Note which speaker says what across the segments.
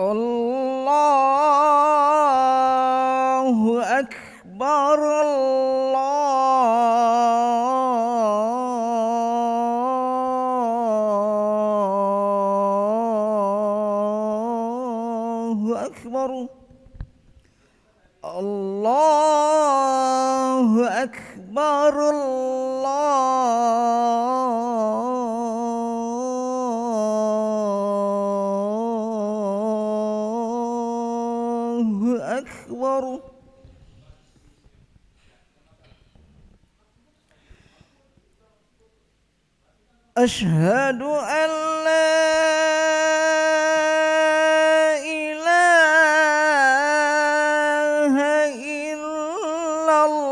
Speaker 1: Allahu Akbar, Allahu Akbar, Allahu Akbar, Allahu Akbar. Asyhadu an la ilaha illallah.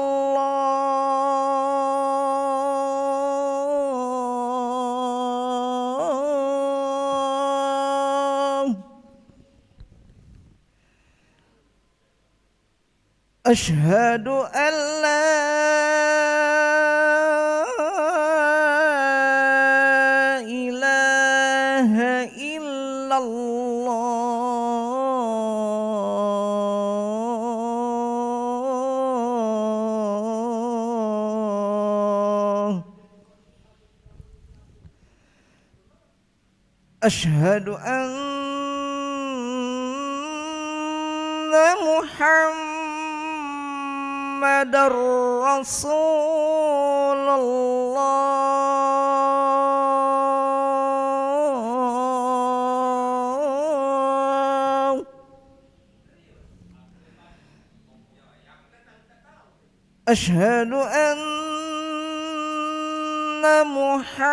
Speaker 1: Asyhadu an la ilaha illallah. Asyhadu anna Muhammadar Rasulullah. Asyhadu anna Muhammadar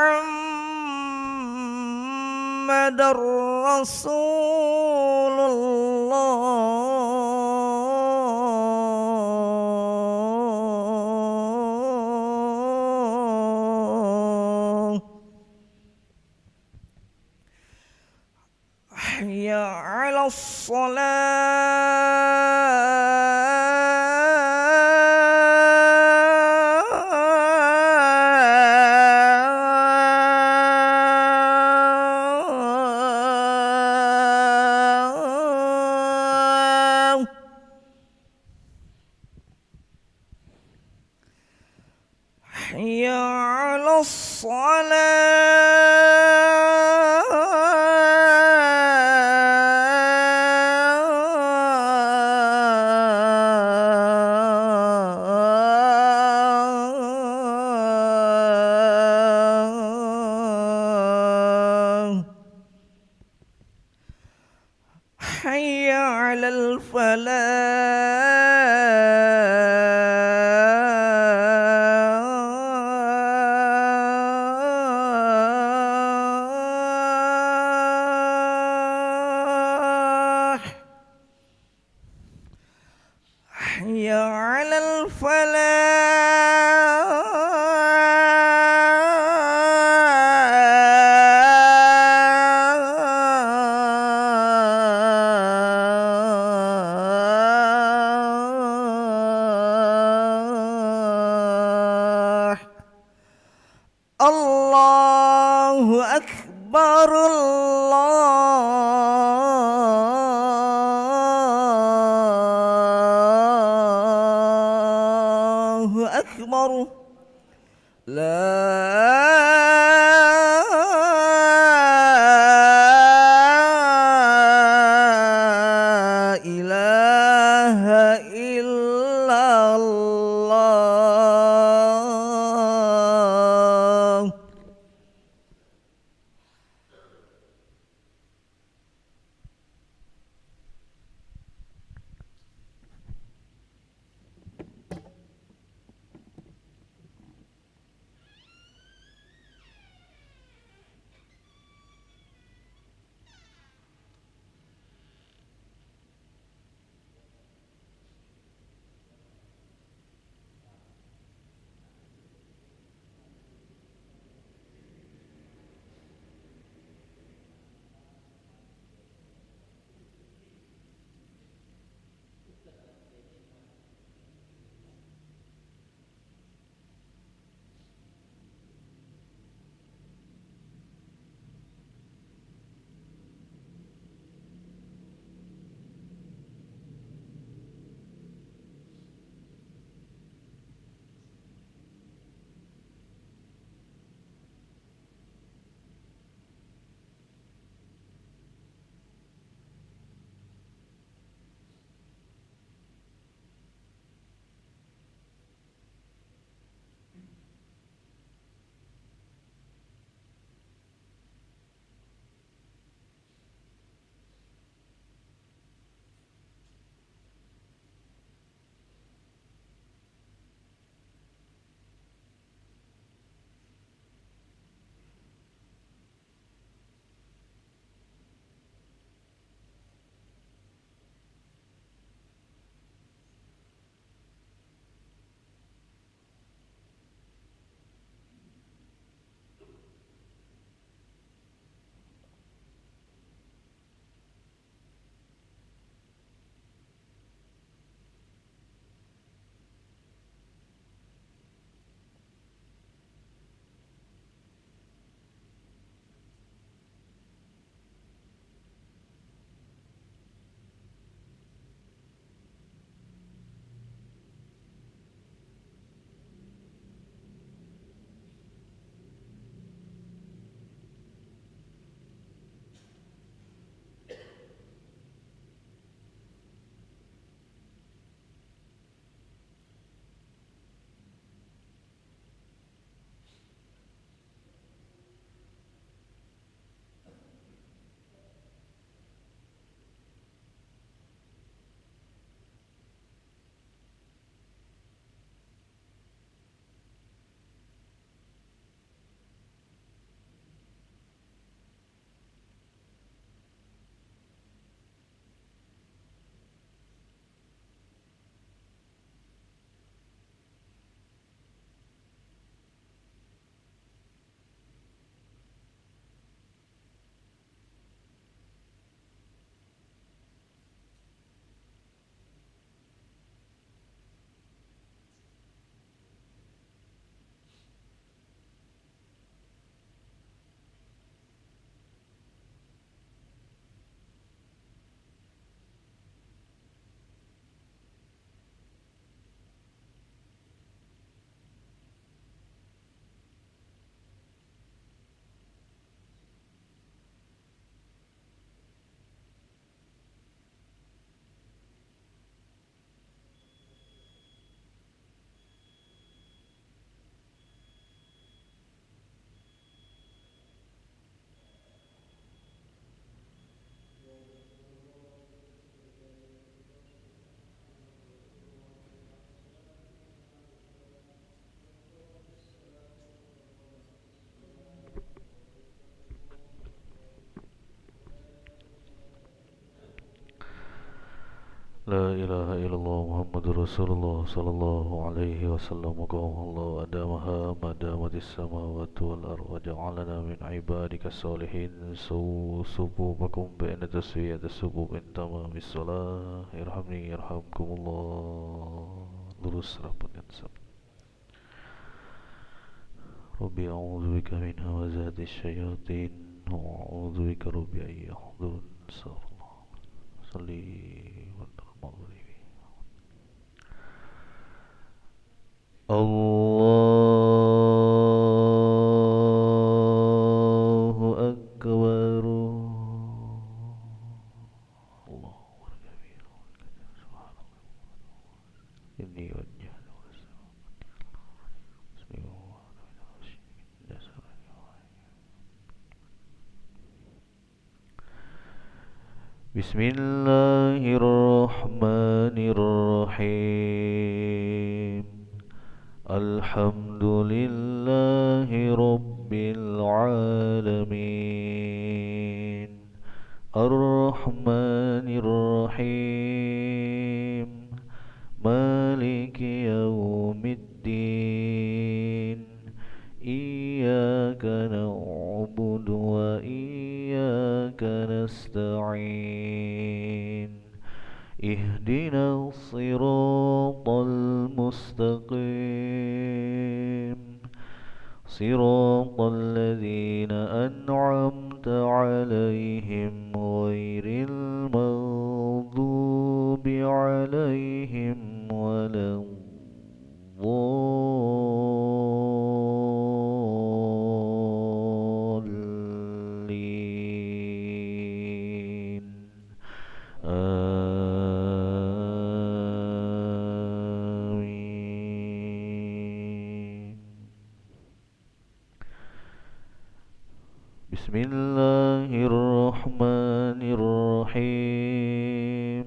Speaker 1: Rasulullah. Hayya 'alas shalah. Hayya 'alas shalah. Hayya 'alal falah. Hayya 'alal falah. Allahu Akbar, Allahu Akbar. La ilaha illallah.
Speaker 2: لا إله إلا الله محمد رسول الله صلى الله عليه وسلم قال الله أدامها ما دامت السماوات والأرض وجعلنا من عبادك الصالحين سووا صفوفكم بين تسوية الصفوف من تمام الصلاة ارحمني يرحمكم الله. Lurus rapatkan sab. Rabbi a'udzu bika min hamazati syayatin wa a'udzu bika rabbi an yahdurun. Salli wa sallim. Allahu Akbar. Allahu Akbar. Ini wajah. Bismillahirrahmanirrahim. Alhamdulillahi Rabbil Alamin. Ar-Rahmanir-Rahim. Maliki Yawmiddin. Iyyaka na'budu wa iyyaka nasta'in. Ihdinas siratal mustaqim. Siratal ladzina an'amta 'alaihim ghairil maghdubi 'alaihim waladdallin. Amin. Bismillahirrahmanirrahim.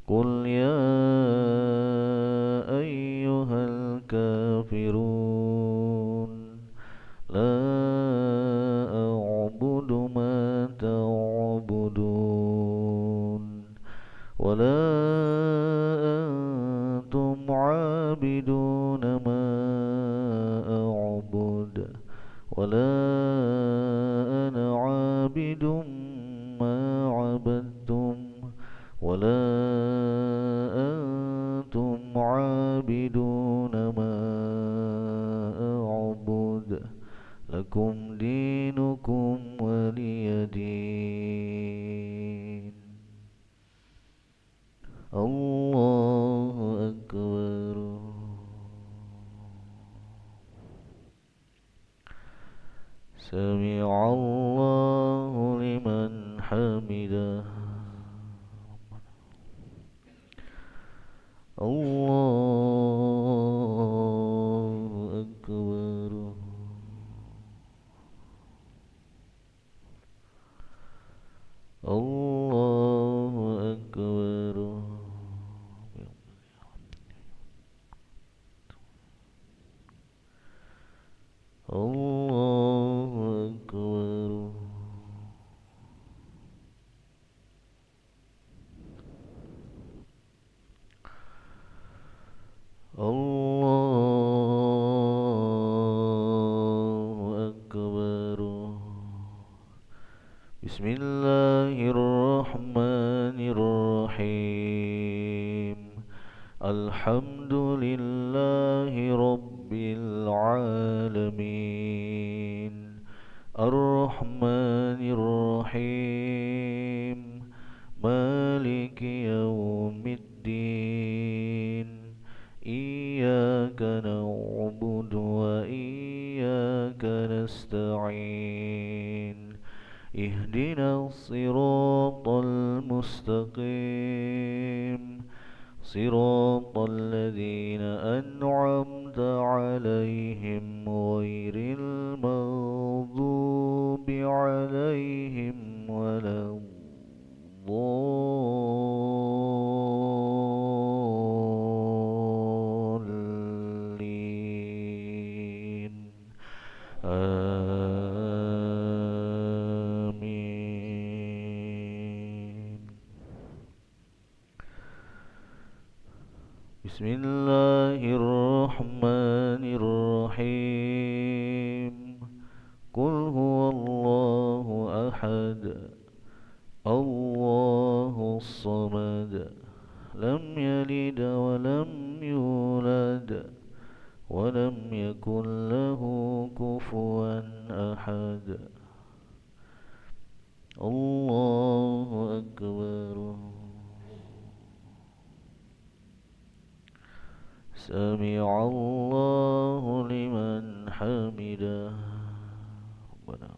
Speaker 2: Qul ya ayyuhal kafirun la a'budu ma ta'budun wa la antum 'abiduna ma a'bud wa la ana 'abidum ma 'abadtum wa la antum 'abiduna ma a'bud lakum dinukum waliyadin. Allahu Akbar. Sami'allahu liman hamidah. Allahu Akbar. Allahu Akbar. Allahu Akbar. Allahu Akbar. Bismillahirrahmanirrahim. Alhamdulillahi Rabbil Alamin. Ar-Rahmanir-Rahim. Maliki Yawmiddin. Iyyaka na'budu wa iyyaka nasta'in. Ihdinas siratal mustaqim. Siratal ladzina an'amta 'alaihim ghairil maghdubi 'alaihim waladdallin. Amin. بسم الله الرحمن الرحيم قل هو الله أحد الله الصمد لم يلد ولم يولد ولم يكن له كفوا أحد الله أكبر سمع الله لمن حمده ربنا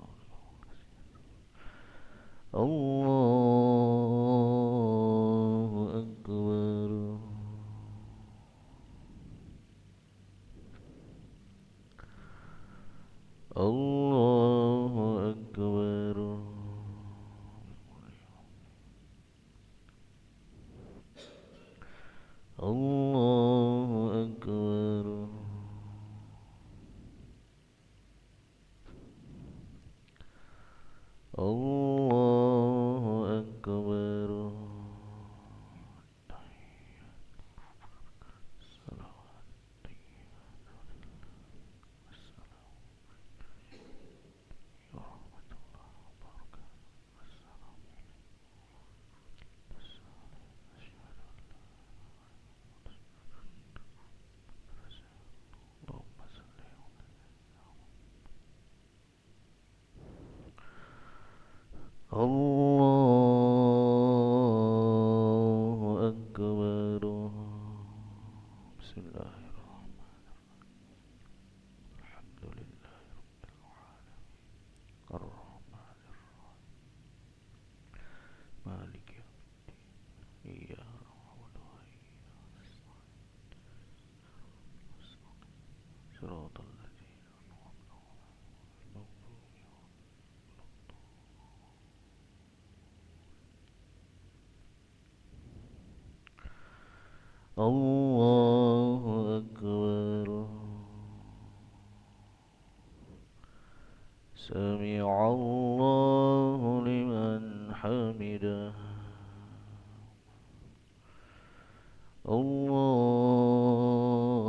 Speaker 2: الله أكبر الله أكبر الله أكبر الله أكبر الله أكبر بسم الله الحمد لله الرحمن مالك يوم الدين إياك نعبد وإياك نستعين صراط الذين أنعمت عليهم الله أكبر سمع الله لمن حمده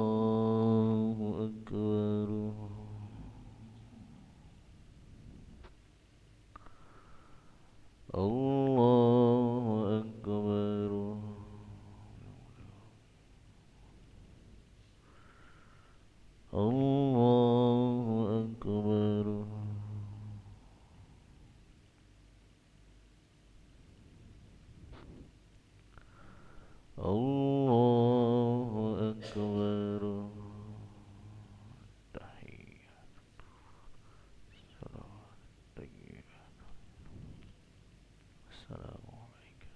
Speaker 2: الله أكبر الله أكبر الله أكبر الله أكبر تحيات الصلاة الطيبات السلام عليكم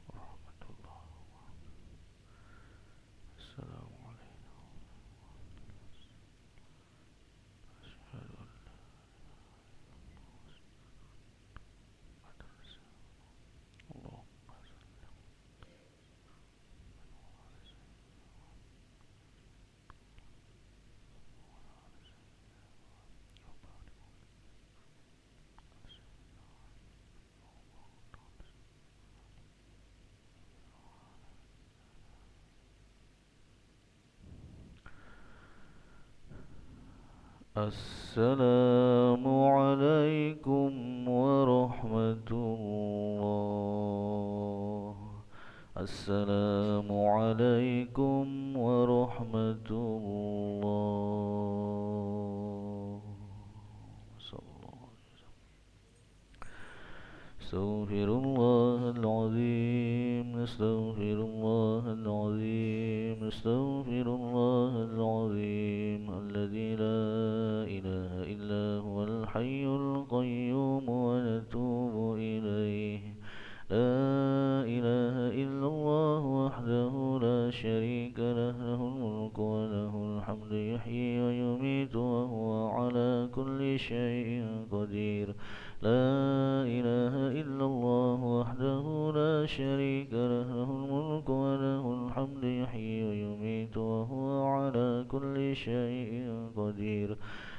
Speaker 2: ورحمة الله السلام علينا أشهد أن لا اللهم صل السلام عليكم ورحمة الله السلام عليكم ورحمة الله صلى الله عليه وسلم استغفر الله العظيم استغفر الله العظيم استغفر الله العظيم الذي لا إله إلا هو الحي القيوم ونتوب إليه لا إله إلا الله وحده لا شريك له له الملك وله الحمد يحيي ويميت وهو على كل شيء قدير لا إله إلا الله وحده لا شريك له له الملك وله الحمد يحيي ويميت وهو على كل شيء قدير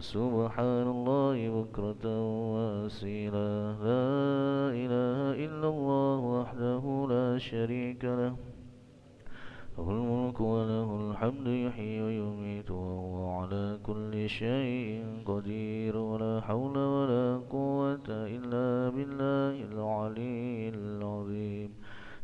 Speaker 2: سبحان الله بكرة وأصيلا لا إله إلا الله وحده لا شريك له له الملك وله الحمد يحيي ويميت وهو على كل شيء قدير ولا حول ولا قوة إلا بالله العلي العظيم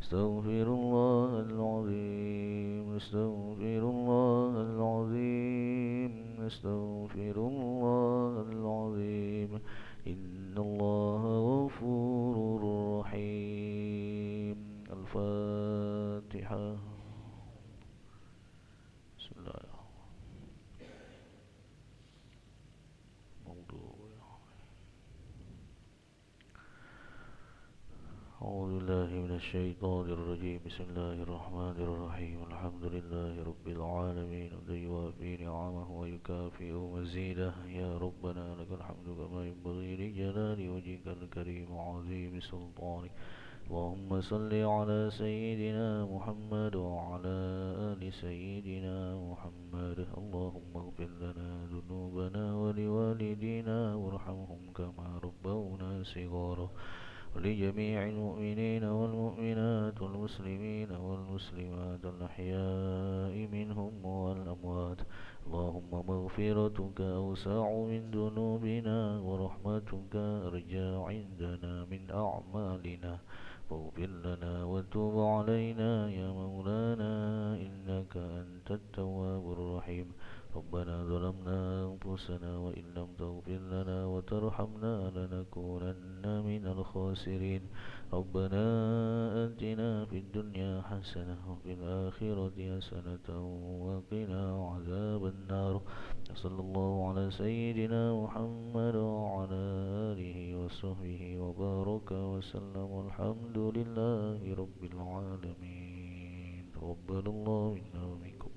Speaker 2: استغفر الله العظيم استغفر الله العظيم استغفر الله العظيم إن الله غفور رحيم الفاتحة بسم الله أعوذ بالله من الشيطان الرجيم بسم الله الرحمن الرحيم الحمد لله رب العالمين الذي يوافي نعمه ويكافئ مزيده يا ربنا لك الحمد كما ينبغي لجلال وجهك الكريم وعظيم سلطانك اللهم صل على سيدنا محمد وعلى آل سيدنا محمد اللهم اغفر لنا ذنوبنا ولوالدينا وارحمهم كما ربونا صغارا ولجميع المؤمنين والمؤمنات والمسلمين والمسلمات الأحياء منهم والأموات اللهم مغفرتك أوسع من ذنوبنا ورحمتك أرجى عندنا من أعمالنا فاغفر لنا وتوب علينا يا مولانا إنك أنت التواب الرحيم ربنا ظلمنا أنفسنا وإن لم تغفر لنا وترحمنا لنكونن من الخاسرين ربنا آتنا في الدنيا حسنة وفي الآخرة حسنة وقنا عذاب النار صلى الله على سيدنا محمد وعلى آله وصحبه وبارك وسلم الحمد لله رب العالمين تقبل الله منا ومنكم